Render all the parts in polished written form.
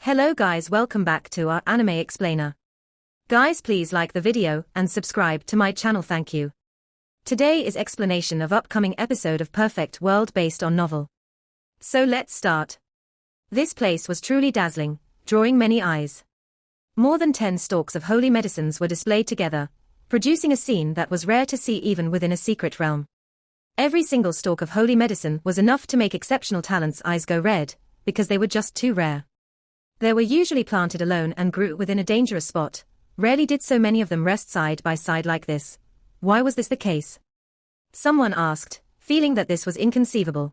Hello guys, welcome back to our anime explainer. Guys, please like the video and subscribe to my channel, thank you. Today is explanation of upcoming episode of Perfect World based on novel. So let's start. This place was truly dazzling, drawing many eyes. More than 10 stalks of holy medicines were displayed together, producing a scene that was rare to see even within a secret realm. Every single stalk of holy medicine was enough to make exceptional talent's eyes go red, because they were just too rare. They were usually planted alone and grew within a dangerous spot. Rarely did so many of them rest side by side like this. Why was this the case? Someone asked, feeling that this was inconceivable.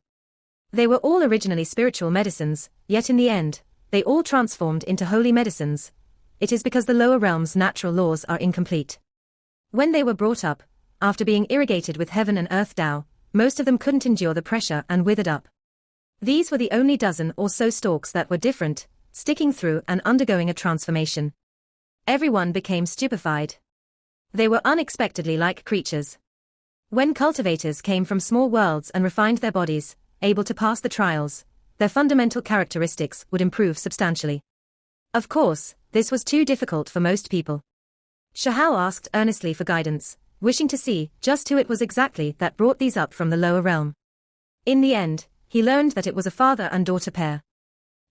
They were all originally spiritual medicines, yet in the end, they all transformed into holy medicines. It is because the lower realm's natural laws are incomplete. When they were brought up, after being irrigated with heaven and earth Tao, most of them couldn't endure the pressure and withered up. These were the only dozen or so stalks that were different, sticking through and undergoing a transformation. Everyone became stupefied. They were unexpectedly like creatures. When cultivators came from small worlds and refined their bodies, able to pass the trials, their fundamental characteristics would improve substantially. Of course, this was too difficult for most people. Shahao asked earnestly for guidance, wishing to see just who it was exactly that brought these up from the lower realm. In the end, he learned that it was a father and daughter pair.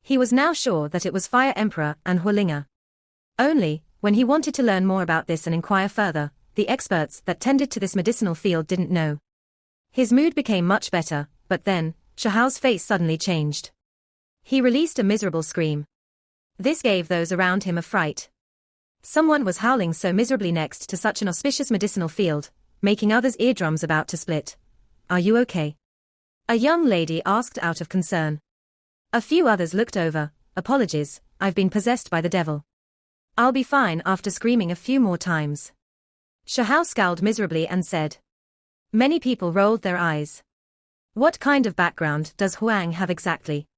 He was now sure that it was Fire Emperor and Hualinga. Only, when he wanted to learn more about this and inquire further, the experts that tended to this medicinal field didn't know. His mood became much better, but then, Shahao's face suddenly changed. He released a miserable scream. This gave those around him a fright. Someone was howling so miserably next to such an auspicious medicinal field, making others' eardrums about to split. "Are you okay?" a young lady asked out of concern. A few others looked over. "Apologies, I've been possessed by the devil. I'll be fine after screaming a few more times." Shahao scowled miserably and said. Many people rolled their eyes. What kind of background does Huang have exactly?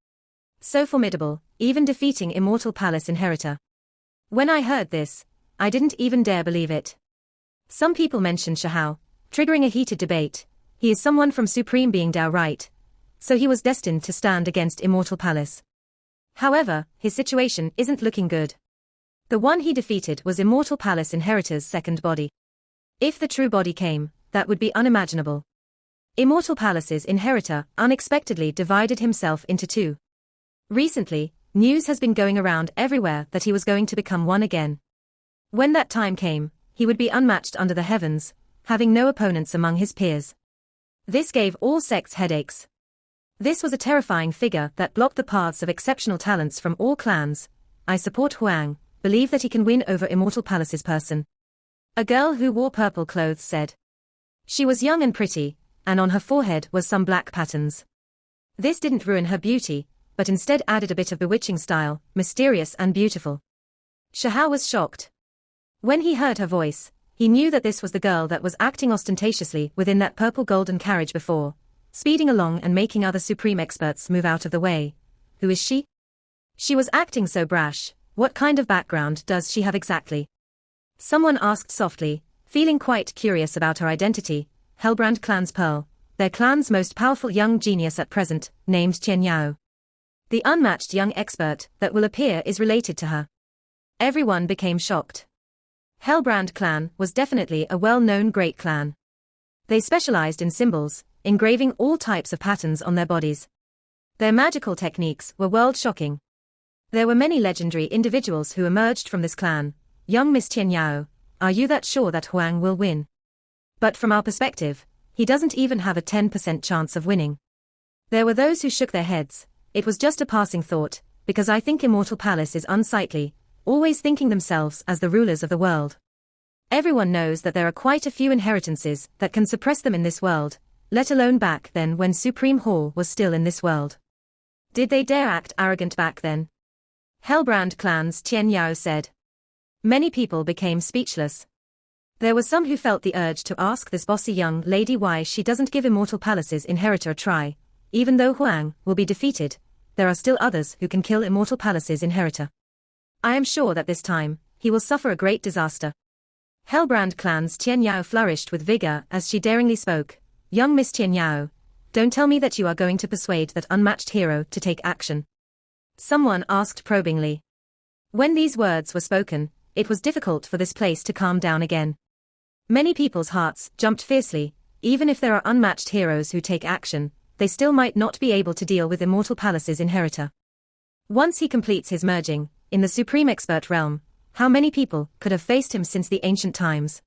So formidable, even defeating Immortal Palace Inheritor. When I heard this, I didn't even dare believe it. Some people mentioned Shahao, triggering a heated debate. He is someone from Supreme Being Tao, right? So he was destined to stand against Immortal Palace. However, his situation isn't looking good. The one he defeated was Immortal Palace Inheritor's second body. If the true body came, that would be unimaginable. Immortal Palace's Inheritor unexpectedly divided himself into two. Recently, news has been going around everywhere that he was going to become one again. When that time came, he would be unmatched under the heavens, having no opponents among his peers. This gave all sects headaches. This was a terrifying figure that blocked the paths of exceptional talents from all clans. I support Huang, believe that he can win over Immortal Palace's person. A girl who wore purple clothes said. She was young and pretty, and on her forehead was some black patterns. This didn't ruin her beauty, but instead added a bit of bewitching style, mysterious and beautiful. Shahao was shocked. When he heard her voice, he knew that this was the girl that was acting ostentatiously within that purple golden carriage before, speeding along and making other supreme experts move out of the way. Who is she? She was acting so brash. What kind of background does she have exactly? Someone asked softly, feeling quite curious about her identity. Hellbrand Clan's Pearl, their clan's most powerful young genius at present, named Qian Yao. The unmatched young expert that will appear is related to her. Everyone became shocked. Hellbrand Clan was definitely a well-known great clan. They specialized in symbols, engraving all types of patterns on their bodies. Their magical techniques were world-shocking. There were many legendary individuals who emerged from this clan. Young Miss Qian Yao, are you that sure that Huang will win? But from our perspective, he doesn't even have a 10% chance of winning. There were those who shook their heads. It was just a passing thought, because I think Immortal Palace is unsightly, always thinking themselves as the rulers of the world. Everyone knows that there are quite a few inheritances that can suppress them in this world, let alone back then when Supreme Hall was still in this world. Did they dare act arrogant back then? Hellbrand Clan's Qian Yao said. Many people became speechless. There were some who felt the urge to ask this bossy young lady why she doesn't give Immortal Palace's Inheritor a try. Even though Huang will be defeated, there are still others who can kill Immortal Palace's Inheritor. I am sure that this time, he will suffer a great disaster. Hellbrand Clan's Qian Yao flourished with vigor as she daringly spoke. Young Miss Qian Yao, don't tell me that you are going to persuade that unmatched hero to take action. Someone asked probingly. When these words were spoken, it was difficult for this place to calm down again. Many people's hearts jumped fiercely. Even if there are unmatched heroes who take action, they still might not be able to deal with Immortal Palace's inheritor. Once he completes his merging, in the Supreme Expert realm, how many people could have faced him since the ancient times?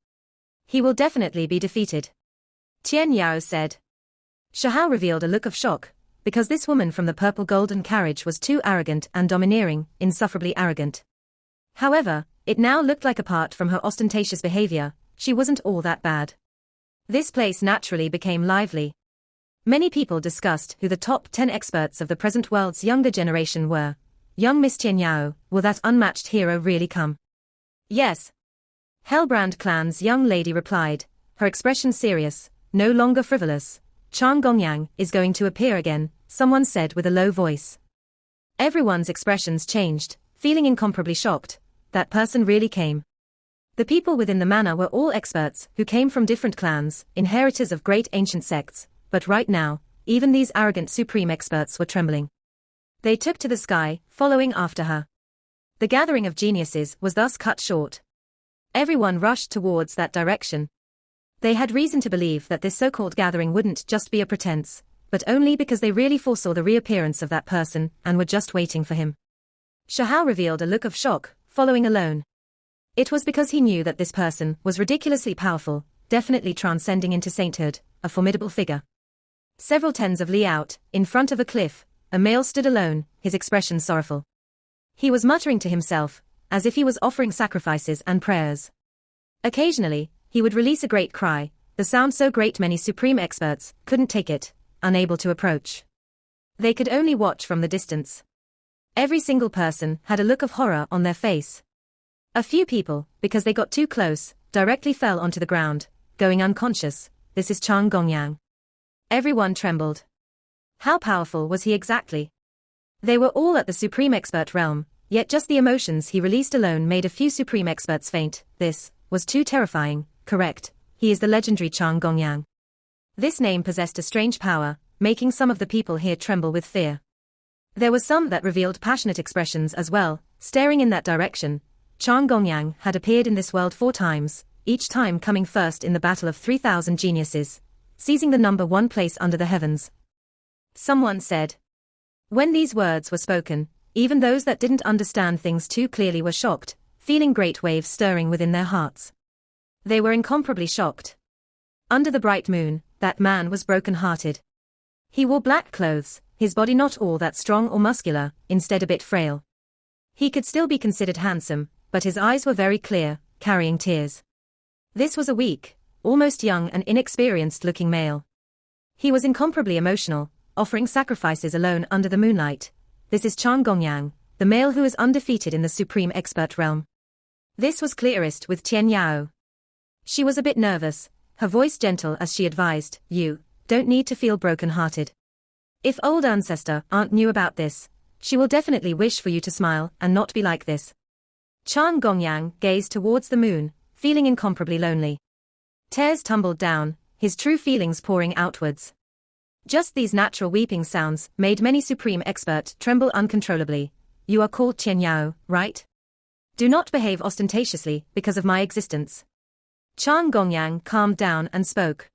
He will definitely be defeated. Tian Yao said. Shahao revealed a look of shock, because this woman from the purple golden carriage was too arrogant and domineering, insufferably arrogant. However, it now looked like apart from her ostentatious behavior, she wasn't all that bad. This place naturally became lively. Many people discussed who the top 10 experts of the present world's younger generation were. Young Miss Tian Yao, will that unmatched hero really come? Yes. Hellbrand clan's young lady replied, her expression serious, no longer frivolous. Chang Gongyang is going to appear again, someone said with a low voice. Everyone's expressions changed, feeling incomparably shocked. That person really came. The people within the manor were all experts who came from different clans, inheritors of great ancient sects, but right now, even these arrogant supreme experts were trembling. They took to the sky, following after her. The gathering of geniuses was thus cut short. Everyone rushed towards that direction. They had reason to believe that this so-called gathering wouldn't just be a pretense, but only because they really foresaw the reappearance of that person and were just waiting for him. Shahao revealed a look of shock, following alone. It was because he knew that this person was ridiculously powerful, definitely transcending into sainthood, a formidable figure. Several tens of li out, in front of a cliff, a male stood alone, his expression sorrowful. He was muttering to himself, as if he was offering sacrifices and prayers. Occasionally, he would release a great cry, the sound so great many supreme experts couldn't take it, unable to approach. They could only watch from the distance. Every single person had a look of horror on their face. A few people, because they got too close, directly fell onto the ground, going unconscious. This is Chang Gongyang. Everyone trembled. How powerful was he exactly? They were all at the Supreme Expert realm, yet just the emotions he released alone made a few Supreme Experts faint. This was too terrifying. Correct, he is the legendary Chang Gongyang. This name possessed a strange power, making some of the people here tremble with fear. There were some that revealed passionate expressions as well, staring in that direction. Chang Gongyang had appeared in this world 4 times, each time coming first in the battle of 3,000 geniuses, seizing the number 1 place under the heavens. Someone said. When these words were spoken, even those that didn't understand things too clearly were shocked, feeling great waves stirring within their hearts. They were incomparably shocked. Under the bright moon, that man was broken-hearted. He wore black clothes, his body not all that strong or muscular, instead a bit frail. He could still be considered handsome, but his eyes were very clear, carrying tears. This was a weak, almost young and inexperienced-looking male. He was incomparably emotional, offering sacrifices alone under the moonlight. This is Chang Gongyang, the male who is undefeated in the Supreme Expert realm. This was clearest with Tian Yao. She was a bit nervous, her voice gentle as she advised, "You don't need to feel broken-hearted. If old ancestor aunt knew about this, she will definitely wish for you to smile and not be like this." Chang Gongyang gazed towards the moon, feeling incomparably lonely. Tears tumbled down, his true feelings pouring outwards. Just these natural weeping sounds made many Supreme Expert tremble uncontrollably. "You are called Tian Yao, right? Do not behave ostentatiously because of my existence." Chang Gongyang calmed down and spoke.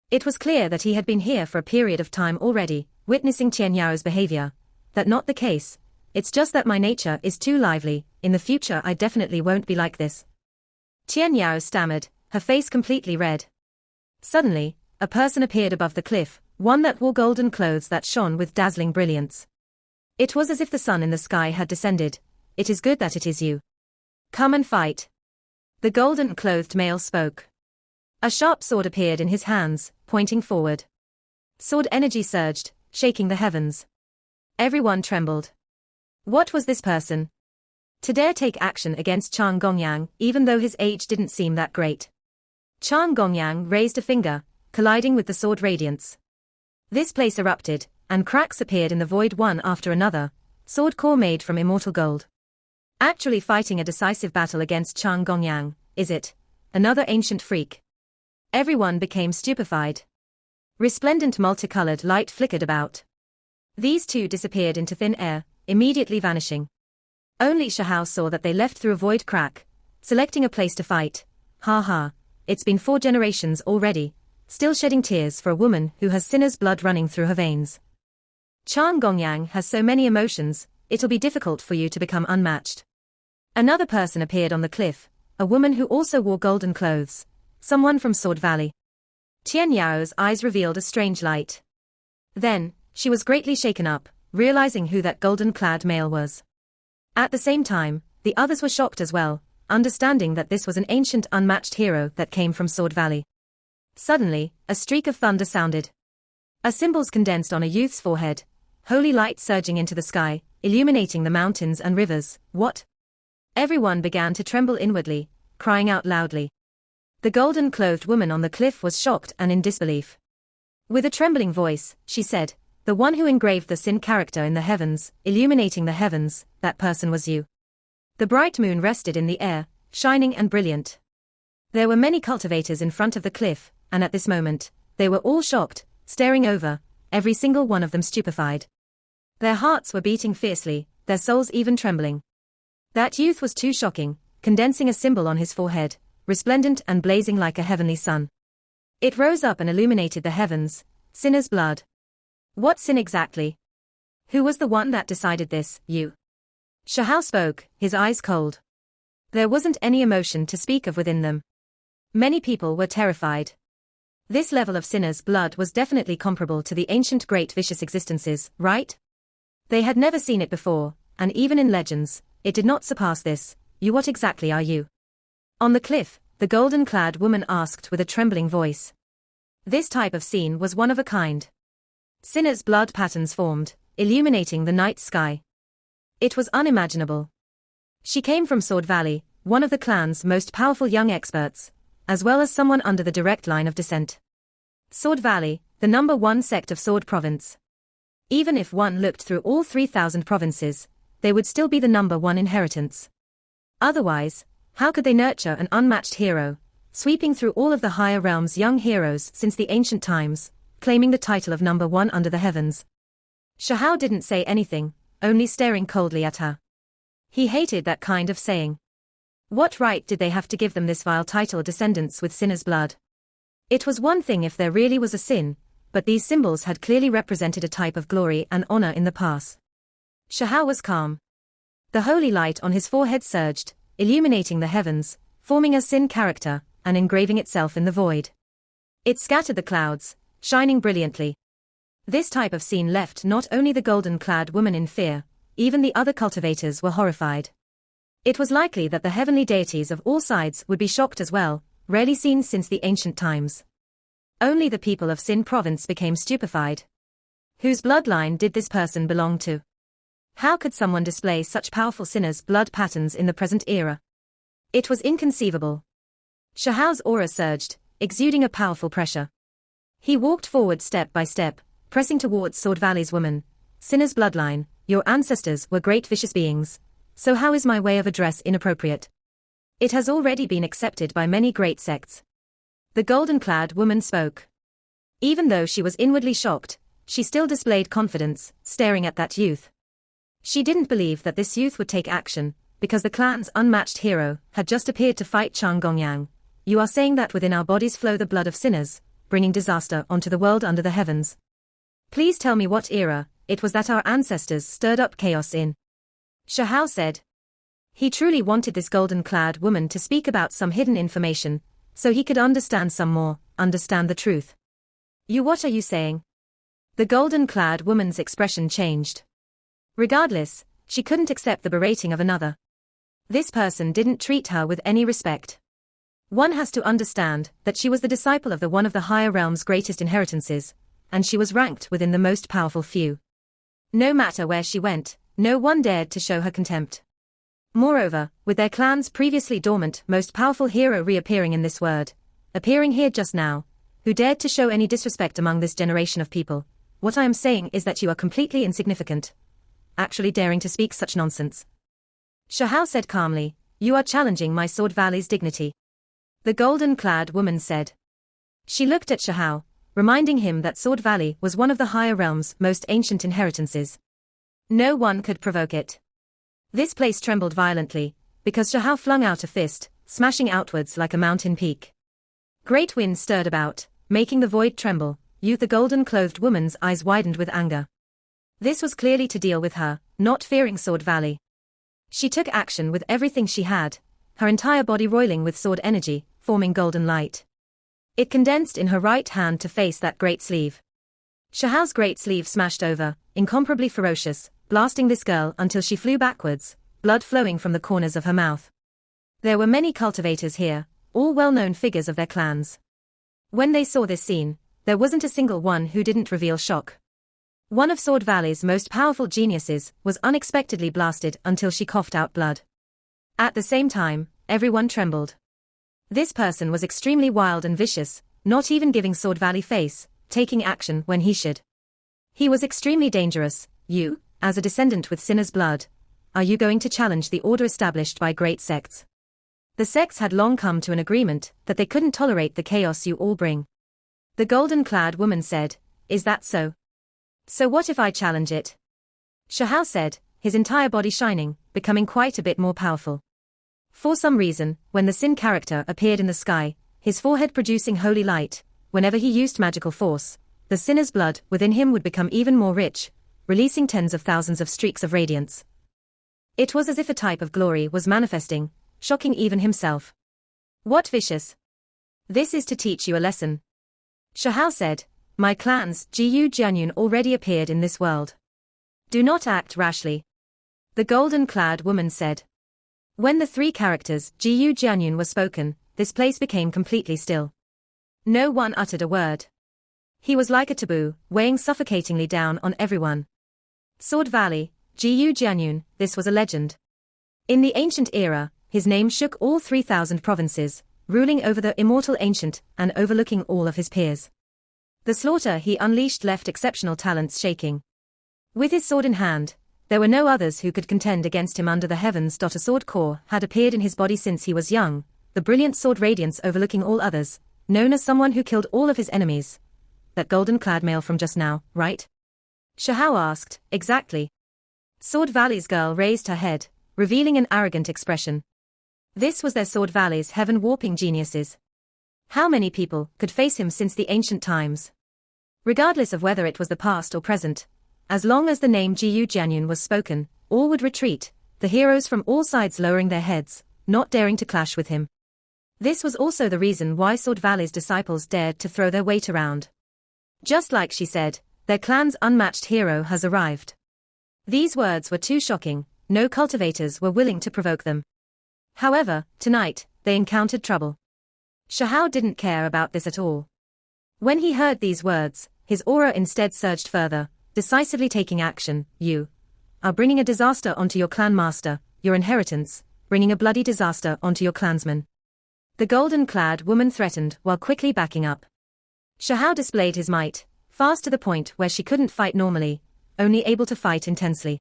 It was clear that he had been here for a period of time already, witnessing Tian Yao's behavior. That not the case. It's just that my nature is too lively. In the future I definitely won't be like this. Tian Yao stammered, her face completely red. Suddenly, a person appeared above the cliff, one that wore golden clothes that shone with dazzling brilliance. It was as if the sun in the sky had descended. "It is good that it is you. Come and fight." The golden-clothed male spoke. A sharp sword appeared in his hands, pointing forward. Sword energy surged, shaking the heavens. Everyone trembled. What was this person? To dare take action against Chang Gongyang, even though his age didn't seem that great. Chang Gongyang raised a finger, colliding with the sword radiance. This place erupted, and cracks appeared in the void one after another, sword core made from immortal gold. Actually fighting a decisive battle against Chang Gongyang, is it? Another ancient freak. Everyone became stupefied. Resplendent multicolored light flickered about. These two disappeared into thin air, immediately vanishing. Only Shahao saw that they left through a void crack, selecting a place to fight. Ha ha, it's been 4 generations already, still shedding tears for a woman who has sinner's blood running through her veins. Chang Gongyang has so many emotions, it'll be difficult for you to become unmatched. Another person appeared on the cliff, a woman who also wore golden clothes, someone from Sword Valley. Tian Yao's eyes revealed a strange light. Then, she was greatly shaken up, realizing who that golden-clad male was. At the same time, the others were shocked as well, understanding that this was an ancient unmatched hero that came from Sword Valley. Suddenly, a streak of thunder sounded. A symbols condensed on a youth's forehead, holy light surging into the sky, illuminating the mountains and rivers. What? Everyone began to tremble inwardly, crying out loudly. The golden-clothed woman on the cliff was shocked and in disbelief. With a trembling voice, she said, "The one who engraved the sin character in the heavens, illuminating the heavens, that person was you." The bright moon rested in the air, shining and brilliant. There were many cultivators in front of the cliff, and at this moment, they were all shocked, staring over, every single one of them stupefied. Their hearts were beating fiercely, their souls even trembling. That youth was too shocking, condensing a symbol on his forehead, resplendent and blazing like a heavenly sun. It rose up and illuminated the heavens, sinner's blood. What sin exactly? Who was the one that decided this, you? Shahao spoke, his eyes cold. There wasn't any emotion to speak of within them. Many people were terrified. This level of sinner's blood was definitely comparable to the ancient great vicious existences, right? They had never seen it before, and even in legends, it did not surpass this. You, what exactly are you? On the cliff, the golden-clad woman asked with a trembling voice. This type of scene was one of a kind. Sinner's blood patterns formed, illuminating the night sky. It was unimaginable. She came from Sword Valley, one of the clan's most powerful young experts, as well as someone under the direct line of descent. Sword Valley, the #1 sect of Sword Province. Even if one looked through all 3,000 provinces, they would still be the #1 inheritance. Otherwise, how could they nurture an unmatched hero, sweeping through all of the higher realms' young heroes since the ancient times, claiming the title of #1 under the heavens? Shahao didn't say anything, only staring coldly at her. He hated that kind of saying. What right did they have to give them this vile title, descendants with sinner's blood? It was one thing if there really was a sin, but these symbols had clearly represented a type of glory and honor in the past. Shahao was calm. The holy light on his forehead surged, illuminating the heavens, forming a sin character, and engraving itself in the void. It scattered the clouds, shining brilliantly. This type of scene left not only the golden-clad woman in fear, even the other cultivators were horrified. It was likely that the heavenly deities of all sides would be shocked as well, rarely seen since the ancient times. Only the people of Sin Province became stupefied. Whose bloodline did this person belong to? How could someone display such powerful sinners' blood patterns in the present era? It was inconceivable. Shahao's aura surged, exuding a powerful pressure. He walked forward step by step, pressing towards Sword Valley's woman. Sinner's bloodline, your ancestors were great vicious beings, so how is my way of address inappropriate? It has already been accepted by many great sects. The golden-clad woman spoke. Even though she was inwardly shocked, she still displayed confidence, staring at that youth. She didn't believe that this youth would take action, because the clan's unmatched hero had just appeared to fight Chang Gongyang. You are saying that within our bodies flow the blood of sinners, bringing disaster onto the world under the heavens. Please tell me what era it was that our ancestors stirred up chaos in. Shahao said. He truly wanted this golden-clad woman to speak about some hidden information, so he could understand some more, understand the truth. You, what are you saying? The golden-clad woman's expression changed. Regardless, she couldn't accept the berating of another. This person didn't treat her with any respect. One has to understand that she was the disciple of one of the higher realm's greatest inheritances, and she was ranked within the most powerful few. No matter where she went, no one dared to show her contempt. Moreover, with their clan's previously dormant most powerful hero reappearing in this world, appearing here just now, who dared to show any disrespect among this generation of people? What I am saying is that you are completely insignificant. Actually daring to speak such nonsense. Shahao said calmly, you are challenging my Sword Valley's dignity. The golden-clad woman said. She looked at Shahao, reminding him that Sword Valley was one of the higher realm's most ancient inheritances. No one could provoke it. This place trembled violently, because Shahao flung out a fist, smashing outwards like a mountain peak. Great winds stirred about, making the void tremble. The golden-clothed woman's eyes widened with anger. This was clearly to deal with her, not fearing Sword Valley. She took action with everything she had, her entire body roiling with sword energy, forming golden light. It condensed in her right hand to face that great sleeve. Shahao's great sleeve smashed over, incomparably ferocious, blasting this girl until she flew backwards, blood flowing from the corners of her mouth. There were many cultivators here, all well-known figures of their clans. When they saw this scene, there wasn't a single one who didn't reveal shock. One of Sword Valley's most powerful geniuses was unexpectedly blasted until she coughed out blood. At the same time, everyone trembled. This person was extremely wild and vicious, not even giving Sword Valley face, taking action when he should. He was extremely dangerous. You, as a descendant with sinner's blood, are you going to challenge the order established by great sects? The sects had long come to an agreement that they couldn't tolerate the chaos you all bring. The golden-clad woman said, "Is that so? So what if I challenge it?" Shahao said, his entire body shining, becoming quite a bit more powerful. For some reason, when the Sin character appeared in the sky, his forehead producing holy light, whenever he used magical force, the sinner's blood within him would become even more rich, releasing tens of thousands of streaks of radiance. It was as if a type of glory was manifesting, shocking even himself. What vicious! This is to teach you a lesson. Shahao said, "My clan's Jiyu Jianyun already appeared in this world. Do not act rashly." The golden-clad woman said. When the three characters Jiyu Jianyun were spoken, this place became completely still. No one uttered a word. He was like a taboo, weighing suffocatingly down on everyone. Sword Valley, Jiyu Jianyun, this was a legend. In the ancient era, his name shook all 3,000 provinces, ruling over the immortal ancient and overlooking all of his peers. The slaughter he unleashed left exceptional talents shaking. With his sword in hand, there were no others who could contend against him under the heavens. A sword core had appeared in his body since he was young, the brilliant sword radiance overlooking all others, known as someone who killed all of his enemies. That golden-clad male from just now, right? Shahao asked, exactly. Sword Valley's girl raised her head, revealing an arrogant expression. This was their Sword Valley's heaven-warping geniuses. How many people could face him since the ancient times? Regardless of whether it was the past or present, as long as the name Jiyu Jianyun was spoken, all would retreat, the heroes from all sides lowering their heads, not daring to clash with him. This was also the reason why Sword Valley's disciples dared to throw their weight around. Just like she said, their clan's unmatched hero has arrived. These words were too shocking, no cultivators were willing to provoke them. However, tonight, they encountered trouble. Shahao didn't care about this at all. When he heard these words, his aura instead surged further, decisively taking action. You are bringing a disaster onto your clan master, your inheritance, bringing a bloody disaster onto your clansmen. The golden-clad woman threatened while quickly backing up. Shahao displayed his might, fast to the point where she couldn't fight normally, only able to fight intensely.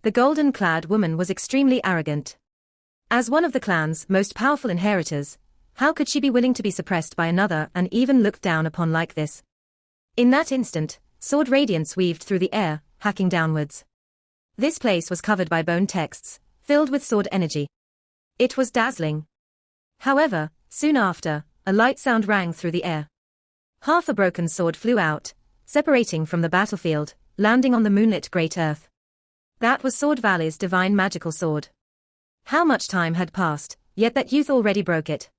The golden-clad woman was extremely arrogant. As one of the clan's most powerful inheritors, how could she be willing to be suppressed by another and even looked down upon like this? In that instant, sword radiance weaved through the air, hacking downwards. This place was covered by bone texts, filled with sword energy. It was dazzling. However, soon after, a light sound rang through the air. Half a broken sword flew out, separating from the battlefield, landing on the moonlit great earth. That was Sword Valley's divine magical sword. How much time had passed, yet that youth already broke it.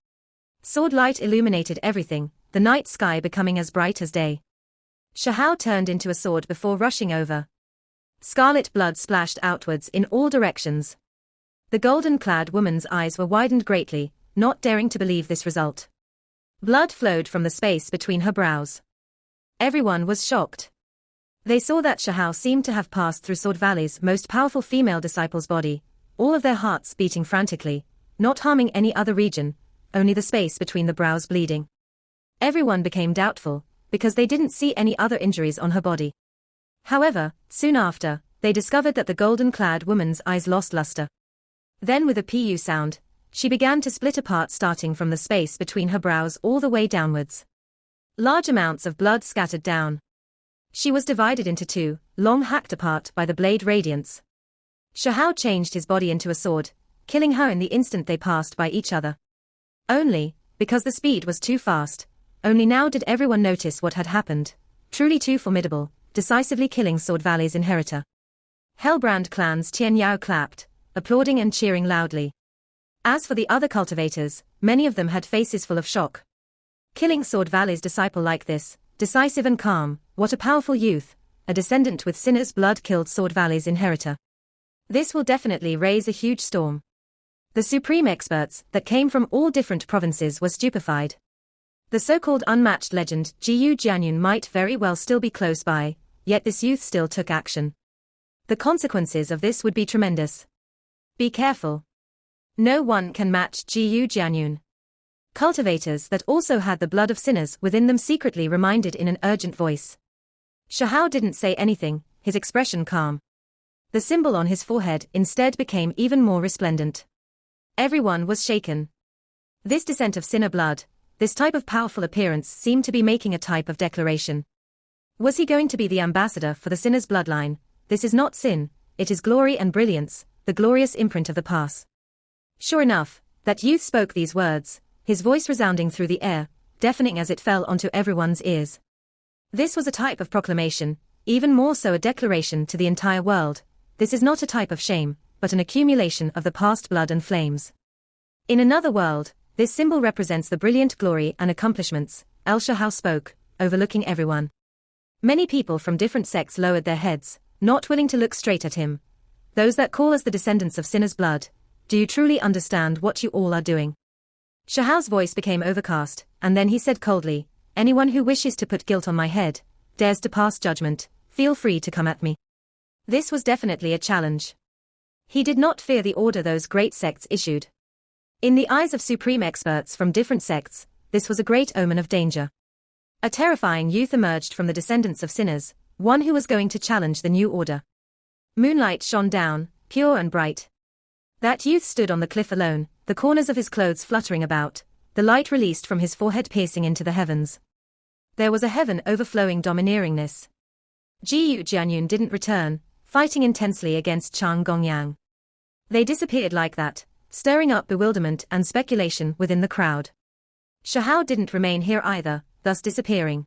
Sword light illuminated everything, the night sky becoming as bright as day. Shahao turned into a sword before rushing over. Scarlet blood splashed outwards in all directions. The golden-clad woman's eyes were widened greatly, not daring to believe this result. Blood flowed from the space between her brows. Everyone was shocked. They saw that Shahao seemed to have passed through Sword Valley's most powerful female disciple's body, all of their hearts beating frantically, not harming any other region, only the space between the brows bleeding. Everyone became doubtful, because they didn't see any other injuries on her body. However, soon after, they discovered that the golden-clad woman's eyes lost luster. Then with a pu sound, she began to split apart starting from the space between her brows all the way downwards. Large amounts of blood scattered down. She was divided into two, long hacked apart by the blade radiance. Shahao changed his body into a sword, killing her in the instant they passed by each other. Only, because the speed was too fast, only now did everyone notice what had happened. Truly too formidable, decisively killing Sword Valley's inheritor. Hellbrand clan's Tian Yao clapped, applauding and cheering loudly. As for the other cultivators, many of them had faces full of shock. Killing Sword Valley's disciple like this, decisive and calm, what a powerful youth, a descendant with Sinner's blood killed Sword Valley's inheritor. This will definitely raise a huge storm. The supreme experts that came from all different provinces were stupefied. The so-called unmatched legend Jiyu Jianyun might very well still be close by, yet this youth still took action. The consequences of this would be tremendous. Be careful. No one can match Jiyu Jianyun. Cultivators that also had the blood of sinners within them secretly reminded in an urgent voice. Shahao didn't say anything, his expression calm. The symbol on his forehead instead became even more resplendent. Everyone was shaken. This descent of sinner blood, this type of powerful appearance seemed to be making a type of declaration. Was he going to be the ambassador for the sinner's bloodline? This is not sin, it is glory and brilliance, the glorious imprint of the past. Sure enough, that youth spoke these words, his voice resounding through the air, deafening as it fell onto everyone's ears. This was a type of proclamation, even more so a declaration to the entire world. This is not a type of shame, but an accumulation of the past blood and flames. In another world, this symbol represents the brilliant glory and accomplishments. El Shahao spoke, overlooking everyone. Many people from different sects lowered their heads, not willing to look straight at him. Those that call us the descendants of sinners' blood, do you truly understand what you all are doing? Shahao's voice became overcast, and then he said coldly, anyone who wishes to put guilt on my head, dares to pass judgment, feel free to come at me. This was definitely a challenge. He did not fear the order those great sects issued. In the eyes of supreme experts from different sects, this was a great omen of danger. A terrifying youth emerged from the descendants of sinners, one who was going to challenge the new order. Moonlight shone down, pure and bright. That youth stood on the cliff alone, the corners of his clothes fluttering about, the light released from his forehead piercing into the heavens. There was a heaven overflowing domineeringness. Jiyu Jianyun didn't return, fighting intensely against Chang Gongyang. They disappeared like that, stirring up bewilderment and speculation within the crowd. Shahao didn't remain here either, thus disappearing.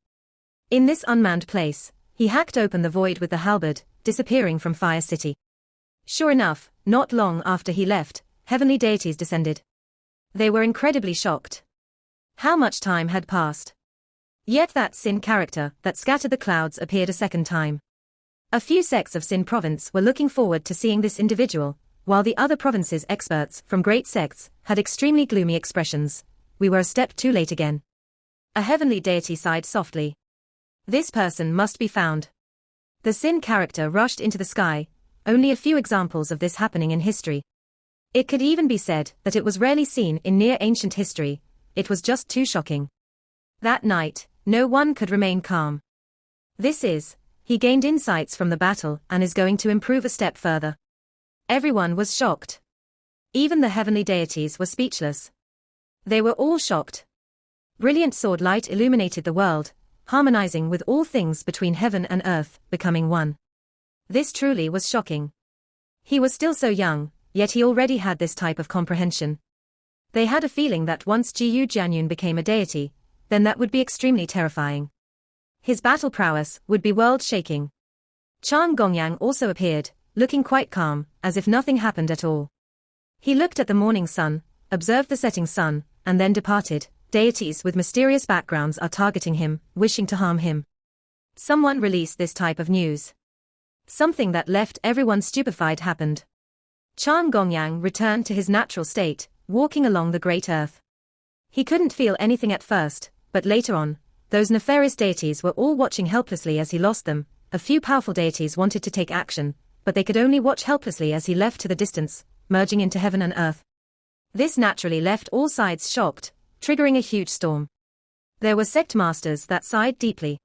In this unmanned place, he hacked open the void with the halberd, disappearing from Fire City. Sure enough, not long after he left, heavenly deities descended. They were incredibly shocked. How much time had passed? Yet that Sin character that scattered the clouds appeared a second time. A few sects of Sin province were looking forward to seeing this individual, while the other provinces' experts from great sects had extremely gloomy expressions. We were a step too late again. A heavenly deity sighed softly. This person must be found. The Sin character rushed into the sky, only a few examples of this happening in history. It could even be said that it was rarely seen in near ancient history, it was just too shocking. That night, no one could remain calm. He gained insights from the battle and is going to improve a step further. Everyone was shocked. Even the heavenly deities were speechless. They were all shocked. Brilliant sword light illuminated the world, harmonizing with all things between heaven and earth, becoming one. This truly was shocking. He was still so young, yet he already had this type of comprehension. They had a feeling that once Jiyu Jianyun became a deity, then that would be extremely terrifying. His battle prowess would be world-shaking. Chang Gongyang also appeared, looking quite calm, as if nothing happened at all. He looked at the morning sun, observed the setting sun, and then departed. Deities with mysterious backgrounds are targeting him, wishing to harm him. Someone released this type of news. Something that left everyone stupefied happened. Chang Gongyang returned to his natural state, walking along the great earth. He couldn't feel anything at first, but later on, those nefarious deities were all watching helplessly as he lost them. A few powerful deities wanted to take action, but they could only watch helplessly as he left to the distance, merging into heaven and earth. This naturally left all sides shocked, triggering a huge storm. There were sect masters that sighed deeply.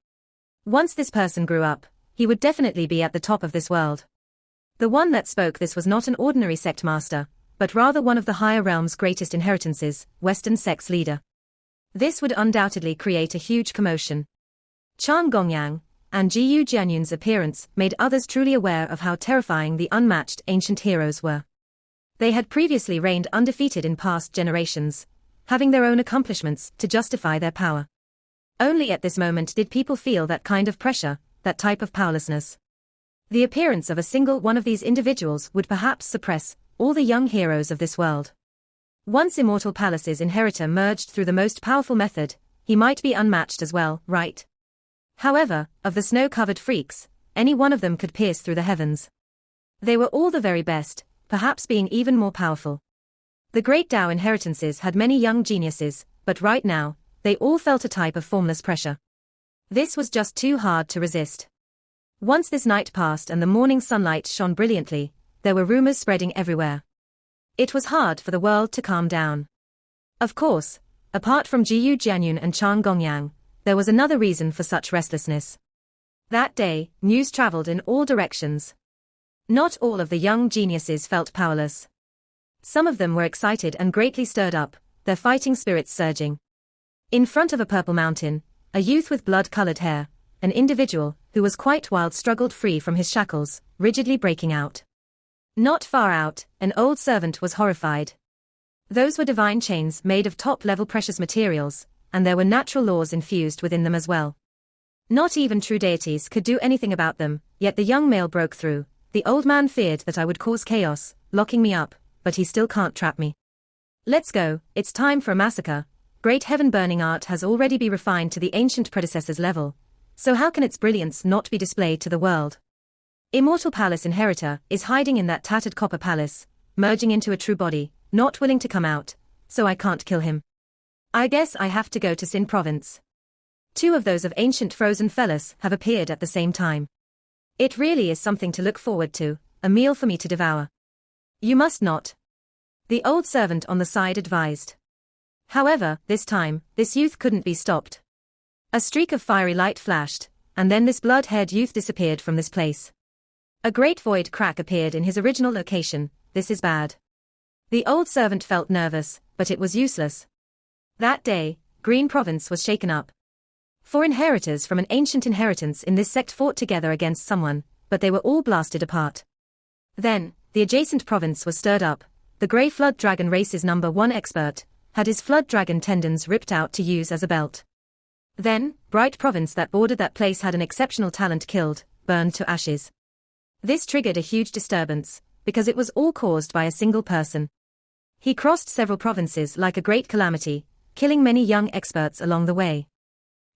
Once this person grew up, he would definitely be at the top of this world. The one that spoke this was not an ordinary sect master, but rather one of the higher realm's greatest inheritances, Western sect's leader. This would undoubtedly create a huge commotion. Chang Gongyang, and Jiyu Jianyun's appearance made others truly aware of how terrifying the unmatched ancient heroes were. They had previously reigned undefeated in past generations, having their own accomplishments to justify their power. Only at this moment did people feel that kind of pressure, that type of powerlessness. The appearance of a single one of these individuals would perhaps suppress all the young heroes of this world. Once Immortal Palace's inheritor merged through the most powerful method, he might be unmatched as well, right? However, of the snow-covered freaks, any one of them could pierce through the heavens. They were all the very best, perhaps being even more powerful. The Great Tao inheritances had many young geniuses, but right now, they all felt a type of formless pressure. This was just too hard to resist. Once this night passed and the morning sunlight shone brilliantly, there were rumors spreading everywhere. It was hard for the world to calm down. Of course, apart from Jiyu Jianyun and Chang Gongyang, there was another reason for such restlessness. That day, news traveled in all directions. Not all of the young geniuses felt powerless. Some of them were excited and greatly stirred up, their fighting spirits surging. In front of a purple mountain, a youth with blood-colored hair, an individual who was quite wild, struggled free from his shackles, rigidly breaking out. Not far out, an old servant was horrified. Those were divine chains made of top-level precious materials, and there were natural laws infused within them as well. Not even true deities could do anything about them, yet the young male broke through. The old man feared that I would cause chaos, locking me up, but he still can't trap me. Let's go, it's time for a massacre. Great heaven-burning art has already been refined to the ancient predecessor's level, so how can its brilliance not be displayed to the world? Immortal Palace inheritor is hiding in that tattered copper palace, merging into a true body, not willing to come out, so I can't kill him. I guess I have to go to Sin province. Two of those of ancient frozen fellas have appeared at the same time. It really is something to look forward to, a meal for me to devour. You must not. The old servant on the side advised. However, this time, this youth couldn't be stopped. A streak of fiery light flashed, and then this blood-haired youth disappeared from this place. A great void crack appeared in his original location. This is bad. The old servant felt nervous, but it was useless. That day, Green Province was shaken up. 4 inheritors from an ancient inheritance in this sect fought together against someone, but they were all blasted apart. Then, the adjacent province was stirred up. The Grey Flood Dragon race's #1 expert had his Flood Dragon tendons ripped out to use as a belt. Then, Bright Province that bordered that place had an exceptional talent killed, burned to ashes. This triggered a huge disturbance, because it was all caused by a single person. He crossed several provinces like a great calamity, killing many young experts along the way.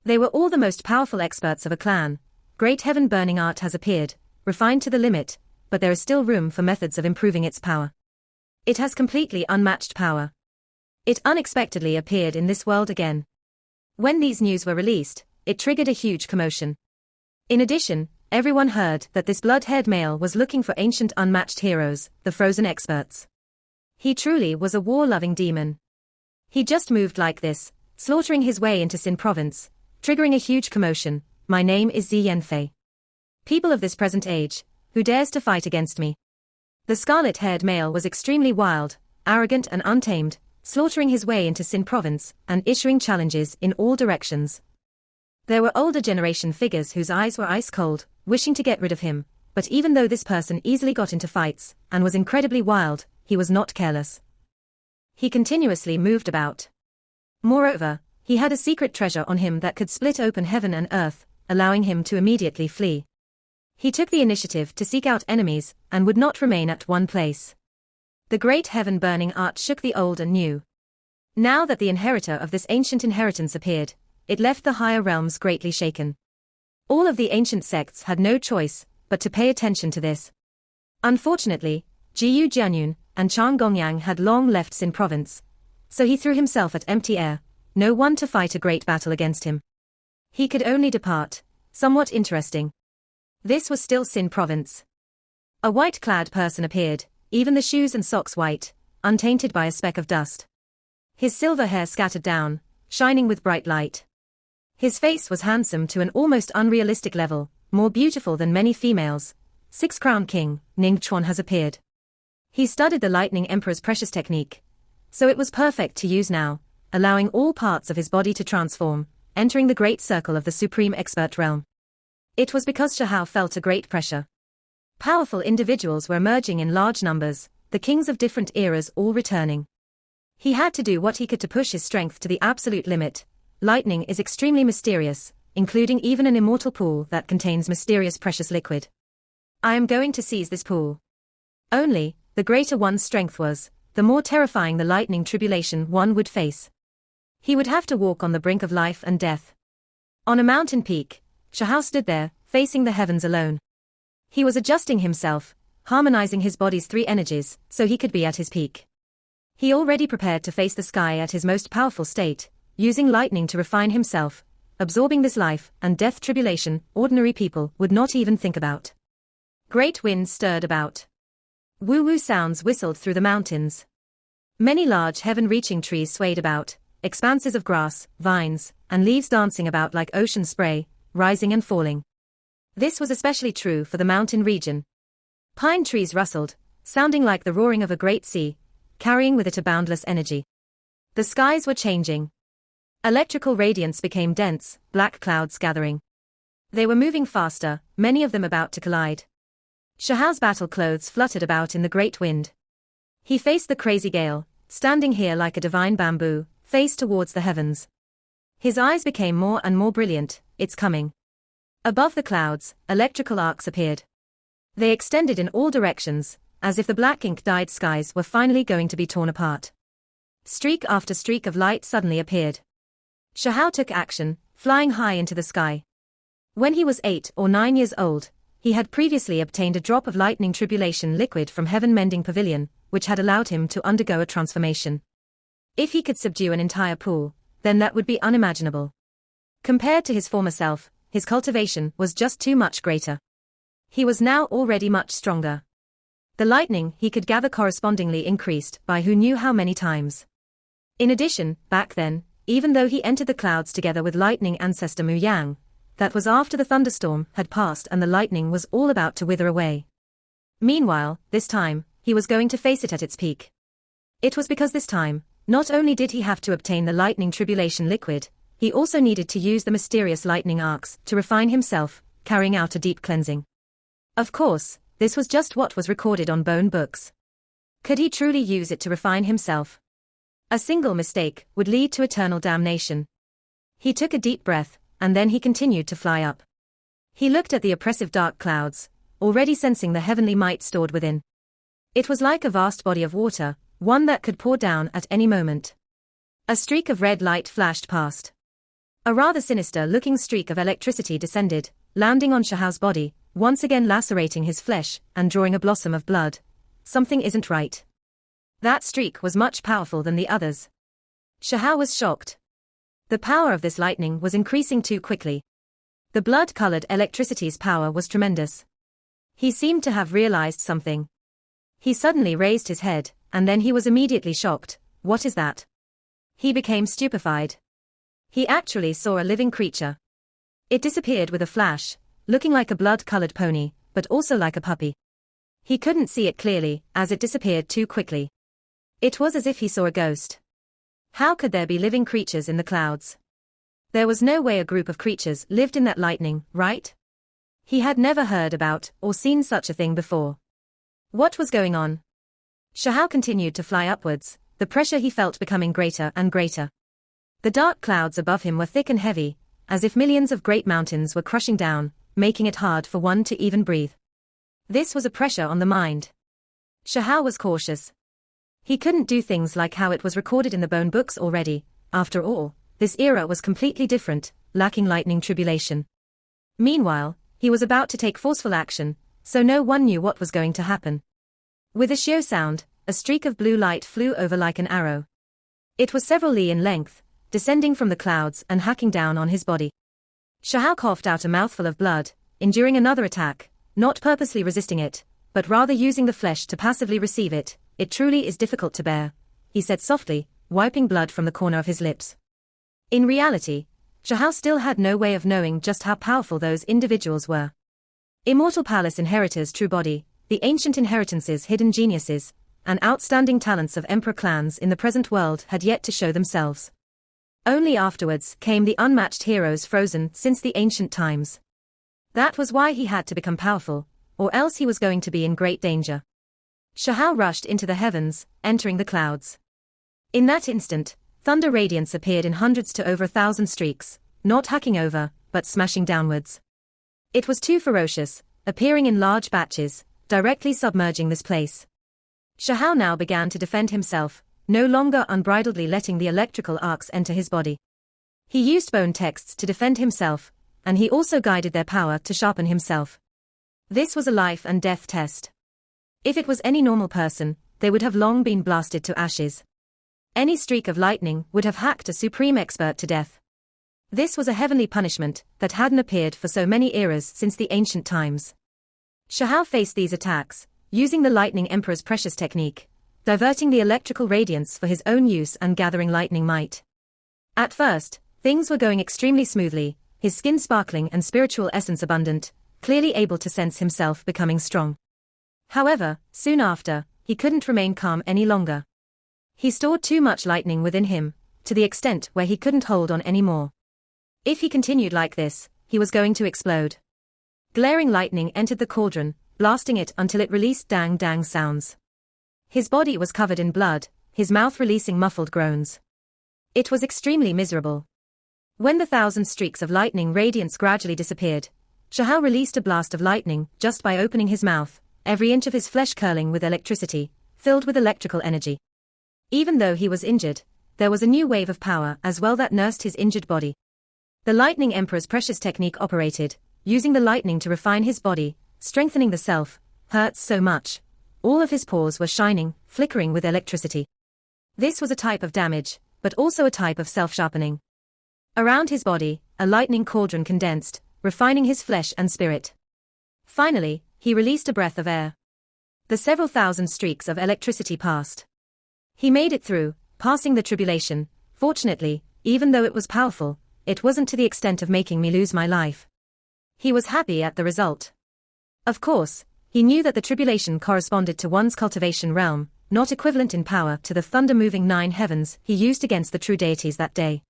They were all the most powerful experts of a clan. Great heaven-burning art has appeared, refined to the limit, but there is still room for methods of improving its power. It has completely unmatched power. It unexpectedly appeared in this world again. When these news were released, it triggered a huge commotion. In addition, everyone heard that this blood-haired male was looking for ancient unmatched heroes, the frozen experts. He truly was a war-loving demon. He just moved like this, slaughtering his way into Sin province, triggering a huge commotion. My name is Zi Yanfei. People of this present age, who dares to fight against me? The scarlet-haired male was extremely wild, arrogant and untamed, slaughtering his way into Sin province and issuing challenges in all directions. There were older generation figures whose eyes were ice cold, wishing to get rid of him, but even though this person easily got into fights and was incredibly wild, he was not careless. He continuously moved about. Moreover, he had a secret treasure on him that could split open heaven and earth, allowing him to immediately flee. He took the initiative to seek out enemies and would not remain at one place. The great heaven-burning art shook the old and new. Now that the inheritor of this ancient inheritance appeared, it left the higher realms greatly shaken. All of the ancient sects had no choice but to pay attention to this. Unfortunately, Jiyu Jianyun and Chang Gongyang had long left Sin province, so he threw himself at empty air, no one to fight a great battle against him. He could only depart. Somewhat interesting. This was still Sin province. A white-clad person appeared, even the shoes and socks white, untainted by a speck of dust. His silver hair scattered down, shining with bright light. His face was handsome to an almost unrealistic level, more beautiful than many females. 6-Crown King, Ning Chuan has appeared. He studied the Lightning Emperor's precious technique, so it was perfect to use now, allowing all parts of his body to transform, entering the great circle of the supreme expert realm. It was because Shahao felt a great pressure. Powerful individuals were emerging in large numbers, the kings of different eras all returning. He had to do what he could to push his strength to the absolute limit. Lightning is extremely mysterious, including even an immortal pool that contains mysterious precious liquid. I am going to seize this pool. Only, the greater one's strength was, the more terrifying the lightning tribulation one would face. He would have to walk on the brink of life and death. On a mountain peak, Shahao stood there, facing the heavens alone. He was adjusting himself, harmonizing his body's three energies, so he could be at his peak. He already prepared to face the sky at his most powerful state, using lightning to refine himself, absorbing this life and death tribulation ordinary people would not even think about. Great winds stirred about. Woo-woo sounds whistled through the mountains. Many large heaven-reaching trees swayed about, expanses of grass, vines, and leaves dancing about like ocean spray, rising and falling. This was especially true for the mountain region. Pine trees rustled, sounding like the roaring of a great sea, carrying with it a boundless energy. The skies were changing. Electrical radiance became dense, black clouds gathering. They were moving faster, many of them about to collide. Shahao's battle clothes fluttered about in the great wind. He faced the crazy gale, standing here like a divine bamboo, face towards the heavens. His eyes became more and more brilliant. It's coming. Above the clouds, electrical arcs appeared. They extended in all directions, as if the black ink-dyed skies were finally going to be torn apart. Streak after streak of light suddenly appeared. Shahao took action, flying high into the sky. When he was 8 or 9 years old, he had previously obtained a drop of lightning tribulation liquid from Heaven Mending Pavilion, which had allowed him to undergo a transformation. If he could subdue an entire pool, then that would be unimaginable. Compared to his former self, his cultivation was just too much greater. He was now already much stronger. The lightning he could gather correspondingly increased by who knew how many times. In addition, back then, even though he entered the clouds together with lightning ancestor Mu Yang, that was after the thunderstorm had passed and the lightning was all about to wither away. Meanwhile, this time, he was going to face it at its peak. It was because this time, not only did he have to obtain the lightning tribulation liquid, he also needed to use the mysterious lightning arcs to refine himself, carrying out a deep cleansing. Of course, this was just what was recorded on bone books. Could he truly use it to refine himself? A single mistake would lead to eternal damnation. He took a deep breath, and then he continued to fly up. He looked at the oppressive dark clouds, already sensing the heavenly might stored within. It was like a vast body of water, one that could pour down at any moment. A streak of red light flashed past. A rather sinister-looking streak of electricity descended, landing on Shahao's body, once again lacerating his flesh and drawing a blossom of blood. Something isn't right. That streak was much powerful than the others. Shahao was shocked. The power of this lightning was increasing too quickly. The blood-colored electricity's power was tremendous. He seemed to have realized something. He suddenly raised his head, and then he was immediately shocked. What is that? He became stupefied. He actually saw a living creature. It disappeared with a flash, looking like a blood-colored pony, but also like a puppy. He couldn't see it clearly, as it disappeared too quickly. It was as if he saw a ghost. How could there be living creatures in the clouds? There was no way a group of creatures lived in that lightning, right? He had never heard about or seen such a thing before. What was going on? Shahao continued to fly upwards, the pressure he felt becoming greater and greater. The dark clouds above him were thick and heavy, as if millions of great mountains were crushing down, making it hard for one to even breathe. This was a pressure on the mind. Shahao was cautious. He couldn't do things like how it was recorded in the bone books already. After all, this era was completely different, lacking lightning tribulation. Meanwhile, he was about to take forceful action, so no one knew what was going to happen. With a shio sound, a streak of blue light flew over like an arrow. It was several li in length, descending from the clouds and hacking down on his body. Shahao coughed out a mouthful of blood, enduring another attack, not purposely resisting it, but rather using the flesh to passively receive it. It truly is difficult to bear, he said softly, wiping blood from the corner of his lips. In reality, Shahao still had no way of knowing just how powerful those individuals were. Immortal palace inheritors' true body, the ancient inheritances' hidden geniuses, and outstanding talents of emperor clans in the present world had yet to show themselves. Only afterwards came the unmatched heroes frozen since the ancient times. That was why he had to become powerful, or else he was going to be in great danger. Shahao rushed into the heavens, entering the clouds. In that instant, thunder radiance appeared in hundreds to over 1,000 streaks, not hacking over, but smashing downwards. It was too ferocious, appearing in large batches, directly submerging this place. Shahao now began to defend himself, no longer unbridledly letting the electrical arcs enter his body. He used bone texts to defend himself, and he also guided their power to sharpen himself. This was a life and death test. If it was any normal person, they would have long been blasted to ashes. Any streak of lightning would have hacked a supreme expert to death. This was a heavenly punishment that hadn't appeared for so many eras since the ancient times. Shahao faced these attacks, using the Lightning Emperor's precious technique, diverting the electrical radiance for his own use and gathering lightning might. At first, things were going extremely smoothly, his skin sparkling and spiritual essence abundant, clearly able to sense himself becoming strong. However, soon after, he couldn't remain calm any longer. He stored too much lightning within him, to the extent where he couldn't hold on anymore. If he continued like this, he was going to explode. Glaring lightning entered the cauldron, blasting it until it released dang-dang sounds. His body was covered in blood, his mouth releasing muffled groans. It was extremely miserable. When the 1,000 streaks of lightning radiance gradually disappeared, Shahao released a blast of lightning just by opening his mouth, every inch of his flesh curling with electricity, filled with electrical energy. Even though he was injured, there was a new wave of power as well that nursed his injured body. The Lightning Emperor's precious technique operated, using the lightning to refine his body, strengthening the self, hurts so much. All of his pores were shining, flickering with electricity. This was a type of damage, but also a type of self-sharpening. Around his body, a lightning cauldron condensed, refining his flesh and spirit. Finally, he released a breath of air. The several thousand streaks of electricity passed. He made it through, passing the tribulation. Fortunately, even though it was powerful, it wasn't to the extent of making me lose my life. He was happy at the result. Of course, he knew that the tribulation corresponded to one's cultivation realm, not equivalent in power to the thunder-moving 9 heavens he used against the true deities that day.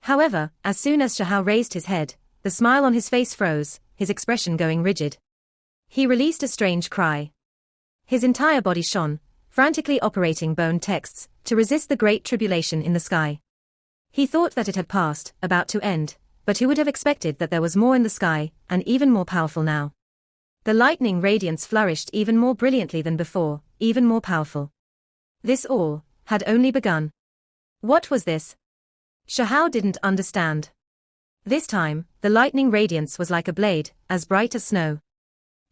However, as soon as Shahao raised his head, the smile on his face froze, his expression going rigid. He released a strange cry. His entire body shone, frantically operating bone texts to resist the great tribulation in the sky. He thought that it had passed, about to end, but who would have expected that there was more in the sky, and even more powerful now. The lightning radiance flourished even more brilliantly than before, even more powerful. This all had only begun. What was this? Shahao didn't understand. This time, the lightning radiance was like a blade, as bright as snow.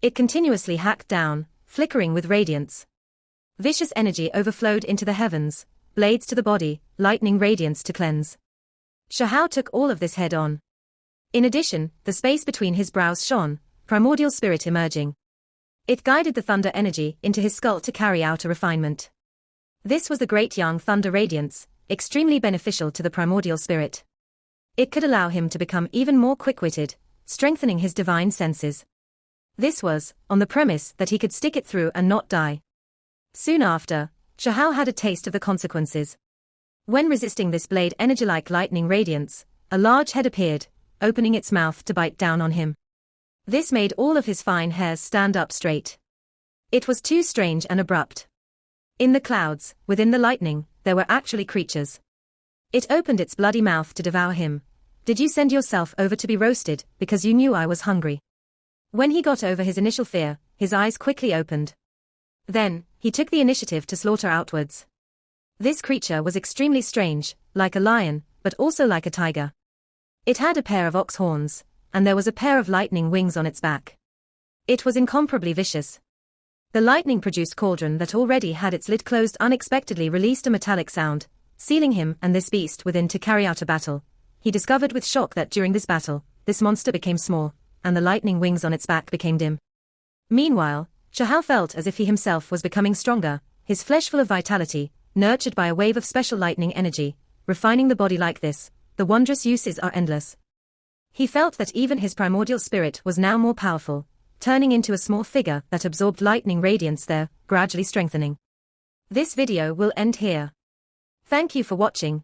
It continuously hacked down, flickering with radiance. Vicious energy overflowed into the heavens, blades to the body, lightning radiance to cleanse. Shahao took all of this head on. In addition, the space between his brows shone, primordial spirit emerging. It guided the thunder energy into his skull to carry out a refinement. This was the great young thunder radiance, extremely beneficial to the primordial spirit. It could allow him to become even more quick-witted, strengthening his divine senses. This was, on the premise that he could stick it through and not die. Soon after, Shahao had a taste of the consequences. When resisting this blade energy like lightning radiance, a large head appeared, opening its mouth to bite down on him. This made all of his fine hairs stand up straight. It was too strange and abrupt. In the clouds, within the lightning, there were actually creatures. It opened its bloody mouth to devour him. Did you send yourself over to be roasted, because you knew I was hungry? When he got over his initial fear, his eyes quickly opened. Then, he took the initiative to slaughter outwards. This creature was extremely strange, like a lion, but also like a tiger. It had a pair of ox horns, and there was a pair of lightning wings on its back. It was incomparably vicious. The lightning-produced cauldron that already had its lid closed unexpectedly released a metallic sound, sealing him and this beast within to carry out a battle. He discovered with shock that during this battle, this monster became small, and the lightning wings on its back became dim. Meanwhile, Shahao felt as if he himself was becoming stronger, his flesh full of vitality, nurtured by a wave of special lightning energy, refining the body like this. The wondrous uses are endless. He felt that even his primordial spirit was now more powerful, turning into a small figure that absorbed lightning radiance there, gradually strengthening. This video will end here. Thank you for watching.